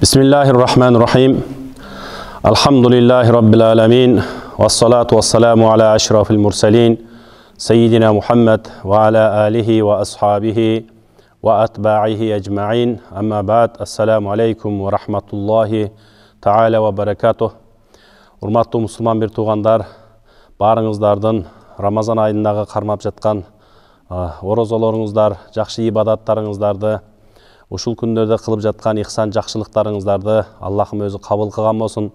Bismillahirrahmanirrahim. Elhamdülillahi Rabbil alemin. Vessalatu vesselamu ala eşrafil murselin. Seyyidina Muhammed ve ala alihi ve ashabihi ve atba'ihi ecma'in. Amma ba'd. Esselamu aleykum ve rahmetullahi ta'ala ve berekatuh. Urmatlı Müslüman bir tuğandar, barыңыздардын Ramazan ayındağı karmap жатқан орозолоруңуздар, жакшы ибадаттарыңыздарды, ушул күндөрдө кылып жаткан ихсан жакшылыктарыңыздарды Аллахым өзү кабыл кылган болсун.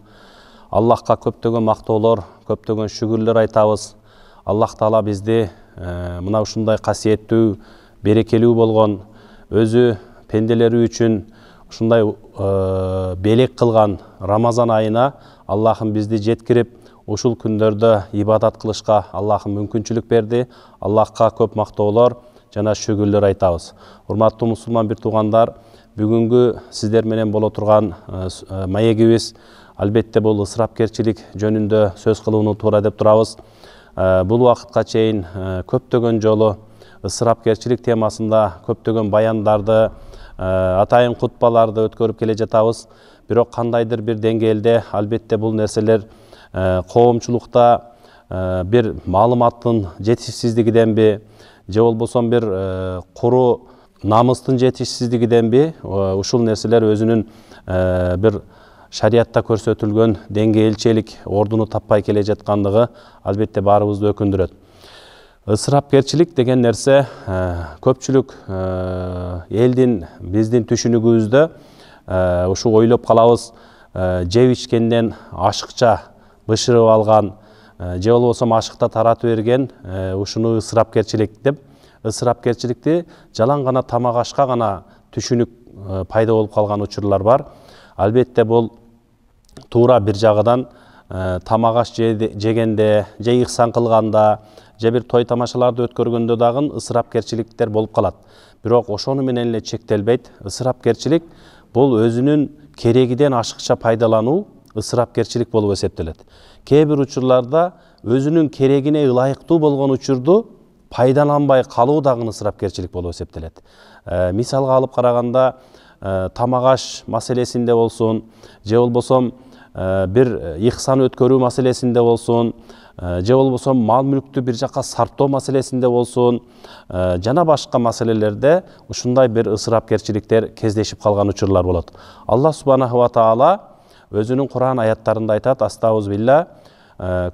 Аллахка көптөгөн мактоолор, көптөгөн шүгүрлөр айтабыз. Аллах Таала бизди мына ушундай касиеттүү, берекелүү болгон, өзү пенделери үчүн ушундай белек кылган Рамазан айына Аллахым бизди жеткирип, ушул күндөрдө ибадат кылышка Аллахым мүмкүнчүлүк берди. Аллахка көп мактоолор жана шүгүрлөр айтабыз. Урматтуу мусулман бир туугандар, бүгүнгү сиздер менен боло турган маегибиз албетте бул ысырапкерчилик жөнүндө сөз кылууну туура деп турабыз. Бул убакытка чейин көптөгөн жолу ысырапкерчилик темасында көптөгөн баяндарды, атайын кутбаларды өткөрүп келе жатабыз. Бирок кандайдыр бир деңгээлде албетте бул нерселер коомчулукта бир маалыматтын жетишсиздигиденби, же болбосо бир куру намыстын жетишсиздигиденби, ушул нерселер өзүнүн бир шариятта көрсөтүлгөн деңгээлчелик ордуну таппай келе жаткандыгы албетте баарыбызды өкүндүрөт. Ысырапкерчилик деген нерсе көпчүлүк элдин, биздин түшүнүгүбүздө ушу ойлоп калабыз, жеп ичкенден ашыкча бышырып алган, же болбосо ашыкта таратып берген, ушуну ысырапкерчилик деп, ысырапкерчиликти жалаң гана тамак ашка гана түшүнүк пайда болуп калган учурлар бар. Албетте бул туура бир жагынан тамак аш жегенде, же ихсан кылганда, же бир той тамашаларды өткөргөндө дагы ысырапкерчиликтер болуп калат. Бирок ошону менен эле чектелбейт. Ысырапкерчилик бул өзүнүн керегиден ашыкча пайдалануу ысырапкерчилик болуп эсептелет. Кээ бир учурларда өзүнүн керегине ылайыктуу болгон учурду пайдаланбай калуу дагы ысырапкерчилик болуп эсептелет. Мисалга алып караганда, тамак аш маселесинде болсун, же болбосо бир ихсан өткөрүү маселесинде болсун, же болбосо мал мүлктү бир жакка сарптоо маселесинде болсун, жана башка маселелерде ушундай бир ысырапкерчиликтер кездешип калган учурлар болот. Аллах субханаху ва таала өзүнүн Кур'ан аяттарында айтат: "Астагфирулла,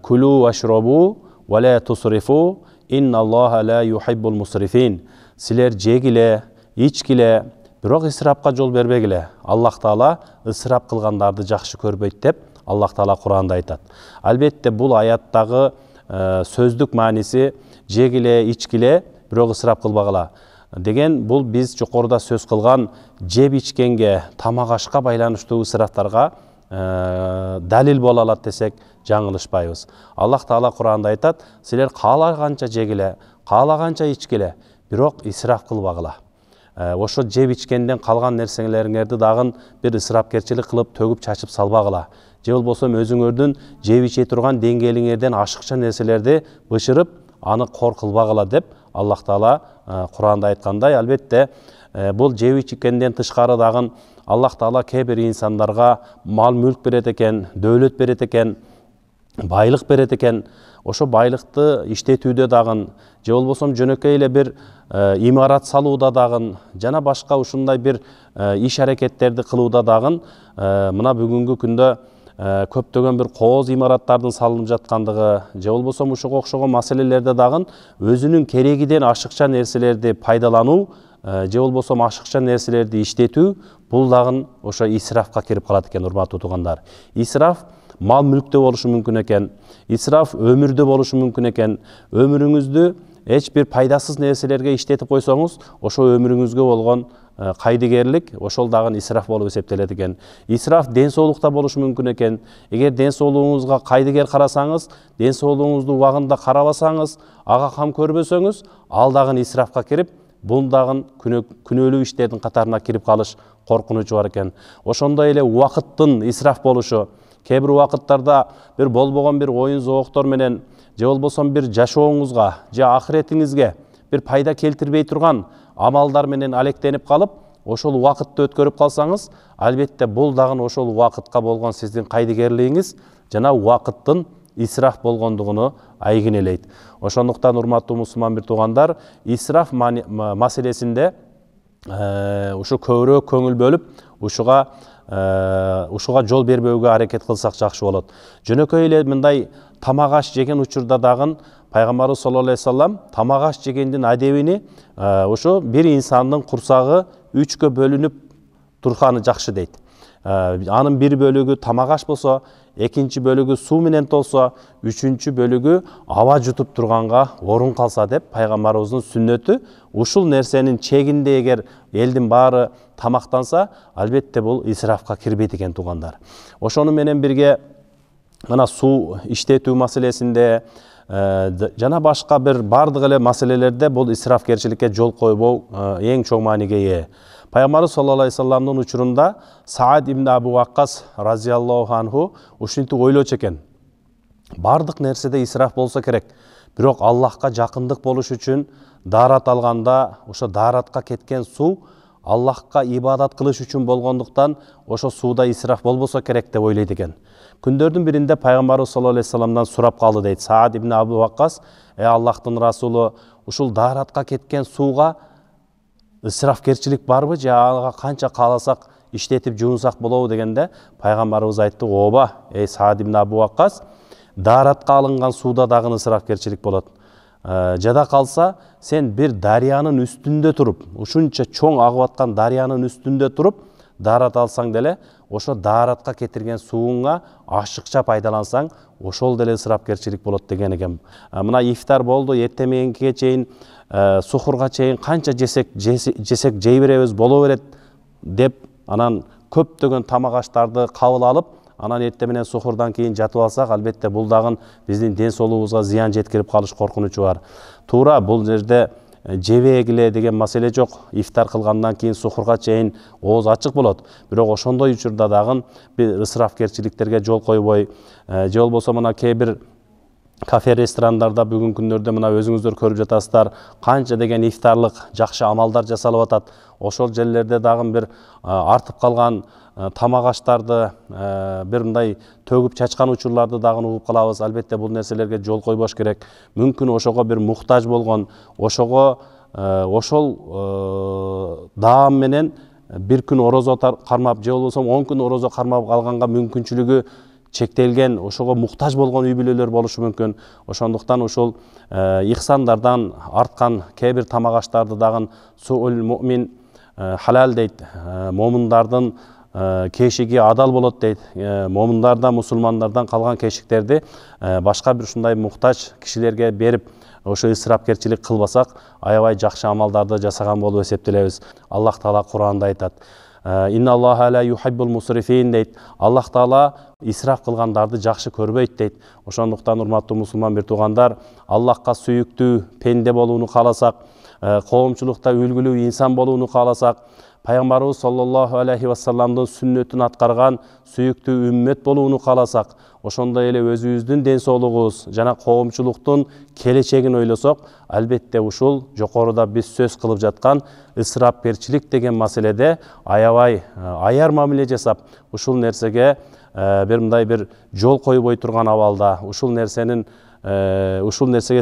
кулу вашрабу ва ла тусрифу, инналлаха ла юхиббул мусрифин." Силер жегиле, ичкиле, бирок ысырапка жол бербегиле. Аллах Таала ысырап кылгандарды жакшы көрбөйт деп Аллах Таала Кур'анда айтат. Албетте бул аяттагы сөздүк мааниси жегиле, ичкиле, бирок ысырап кылбагыла деген, бул биз жокоруда сөз кылган жеп ичкенге, тамак ашка байланыштуу ысыраптарга далил боло алат десек жаңылышпайбыз. Аллах Таала Кур'анда айтат: "Силер каалаганча жегиле, каалаганча ичкиле, бирок ысырап кылбагыла." Ошо жеп ичкенден калган нерселериңерди дагы бир ысырапкерчилик кылып төгүп чачып салбагыла. Же болбосо өзүңөрдүн жеп иче турган деңгээлиңерден ашыкча нерселерди бышырып, аны кор кылбагыла деп Аллах Таала Кур'анда айткандай. Албетте бул жеп ичкенден тышкары дагы Аллах Таала кээ бир инсандарга мал мүлк берет экен, дөөлөт берет экен, байлык берет экен. Ошо байлыкты иштетүүдө дагы, же болбосо жөнөкөй эле бир имарат салууда дагы, жана башка ушундай бир иш аракеттерди кылууда дагы мына бүгүнкү күндө көптөгөн бир кооз имараттардын салынып жаткандыгы, же болбосо ушуга окшогон маселелерде дагы өзүнүн керегиден ашыкча нерселерди пайдалануу, же болбосо ашыкча нерселерди иштетүү, бул дагы ошо исрафка кирип калат экен, урматтуу туугандар. Исраф мал мүлктө болушу мүмкүн экен, исраф өмүрдө болушу мүмкүн экен. Өмүрүңүздү эч бир пайдасыз нерселерге иштетип койсоңуз, ошо өмүрүңүзгө болгон кайдыгерлик ошол дагы исраф болуп эсептелет экен. Исраф ден соолукта болушу мүмкүн экен. Эгер ден соолугуңузга кайдыгер карасаңыз, ден соолугуңузду убагында карабасаңыз, ага кам көрбөсөңүз, ал дагы исрафка кирип, бул дагы күнөөлүү иштердин катарына кирип калыш коркунучу бар экен. Ошондой эле убакыттын исраф болушу, кээ бир убакыттарда бир болбогон бир оюн зооктор менен, же болбосо бир жашооңузга, же ахиретиңизге бир пайда келтирбей турган амалдар менен алектенип калып, ошол убакытты өткөрүп калсаңыз, албетте бул дагы ошол убакытка болгон сиздин кайдыгерлигиңиз жана убакыттын исраф болгондугуну айгинелейт. Ошондуктан урматтуу мусулман бир туугандар, исраф маселесинде ушу көбүрөөк көңүл бөлүп, ушуга жол бербөөгө аракет кылсак жакшы болот. Жөнөкөй эле мындай тамак аш жеген учурда дагы пайгамбарыбыз саллаллаху алейхи вассалам тамак аш жегендин адебини ушу бир инсандын курсагы 3кө бөлүнүп турганы жакшы дейт. Анын бир бөлүгү тамак аш болсо, экинчи бөлүгү суу менен толсо, үчүнчү бөлүгү аба жутуп турганга орун калса деп пайгамбарыбыздын сүннөтү. Ушул нерсенин чегинде эгер элдин баары тамактанса, албетте бул исрафка кирбейт экен туугандар. Ошону менен бирге мына суу иштетүү маселесинде жана башка бир бардык эле маселелерде бул исрафкерчиликке жол койбоо эң чоң мааниге ээ. Пайгамбарыбыз саллаллаху алейхи вассаламдын учурунда Саад ибн Абу Ваккас разияллаху анху ушинтип ойлочу экен. Бардык нерседе исраф болсо керек. Бирок Аллахка жакындык болуш үчүн даарат алганда, ошо дааратка кеткен суу Аллахка ибадат кылыш үчүн болгондуктан ошо сууда исраф болбосо керек деп ойлойт экен. Күндөрдүн биринде пайгамбарыбыз саллаллаху алейхи вассаламдан сурап калды дейт Саад ибн Абу Ваккас: Аллахтын расулу, ушул дааратка кеткен сууга ысрафкерчилик барбы же ага канча кааласак иштетип жуунсак болобу дегенде, пайгамбарыбыз айтты: ооба, Саад ибн Абу Ваккас, дааратка алынган сууда дагы ысрафкерчилик болот. Жада калса, сен бир дарыянын үстүндө туруп, ушунча чоң агып аткан дарыянын үстүндө туруп даарат алсаң деле, ошо дааратка кетирген сууңа ашыкча пайдалансаң, ошол деле ысрафкерчилик болот деген экен. Мына ифтар болду, эртең мененкиге чейин, сухурга чейин канча жесек жей беребиз, боло берет деп, анан көптөгөн тамак аштарды кабыл алып, анан эртең менен сухурдан кийин жатып алсак, албетте бул дагы биздин ден соолугубузга зыян жеткирип калыш коркунучу бар. Туура, бул жерде жебегиле деген маселе жок. Ифтар кылгандан кийин сухурга чейин ооз ачык болот. Бирок ошондой учурда дагы бир ысрафкерчиликтерге жол койбой, же болбосо мына кээ бир кафе ресторандарда бүгүнкү күндөрдө мына өзүңүздөр көрүп жатасыздар, канча деген ифтарлык жакшы амалдар жасалып атат. Ошол жерлерде дагы бир артып калган тамак аштарды, бир мындай төгүп чачкан учурларды дагы угуп калабыз. Албетте бул нерселерге жол койбош керек. Мүмкүн ошого бир муктаж болгон, ошол даам менен бир күн орозо кармап, же болбосо 10 күн орозо кармап алганга мүмкүнчүлүгү чектелген, ошого муктаж болгон үй бүлөлөр болушу мүмкүн. Ошондуктан ушул ихсандардан арткан кээ бир тамак аштарды дагы суул муъмин халал дейт. Момундардын кешиги адал болот дейт. Момундардан, мусулмандардан калган кешиктерди башка бир ушундай муктаж кишилерге берип, ошо исрафкерчилик кылбасак, аябай жакшы амалдарды жасаган болуп эсептелебиз. Аллах Таала Кур'анда айтат: Инна Аллаха ла юхиббул мусрифин дейт. Аллах Таала исраф кылгандарды жакшы көрбөйт дейт. Ошондуктан урматтуу мусулман бир туугандар, Аллахка сүйүктүү пенде болууну кааласак, коомчулукта үлгүлүү инсан болууну кааласак, пайгамбарыбыз саллаллаху алейхи вассаламдын сүннөтүн аткарган сүйүктүү үммет болууну кааласак, ошондой эле өзүбүздүн ден соолугубуз жана коомчулуктун келечегин ойлосок, албетте ушул жокоруда биз сөз кылып жаткан ысрафкерчилик деген маселеде аябай аяр мамиле жасап, ушул нерсеге бир мындай бир жол койбой турган абалда, ушул нерсеге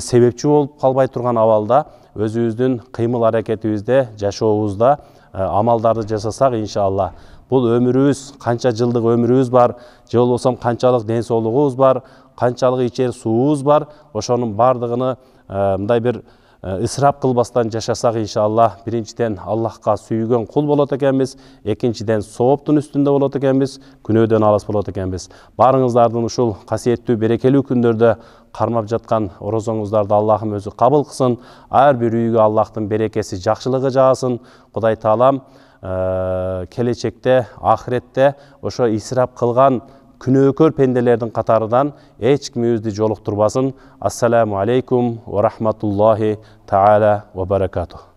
себепчи болуп калбай турган абалда өзүбүздүн кыймыл аракетибизде, жашообузда амалдарды жасасак, иншалла, бул өмүрүбүз, канча жылдык өмүрүбүз бар, же болбосо канчалык ден соолугубуз бар, канчалык ичер суубуз бар, ошонун бардыгыны мындай бир ысырап кылбастан жашасак, иншалла, биринчиден Аллахка сүйгөн кул болот экенбиз, экинчиден сооптун үстүндө болот экенбиз, күнөөдөн алыс болот экенбиз. Барыңыздардын ушул касиеттүү, берекелүү күндөрдө кармап жаткан орозоңуздарды Аллахым өзү кабыл кылсын. Ар бир үйгө Аллахтын берекеси, жакшылыгы жаасын. Кудай Таалам келечекте, ахиретте ошо исрап кылган күнөөкөр пенделердин катарынан эч кимибизди жолуктурбасын. Ассаламу алейкум ва рахматуллахи таала ва баракатух.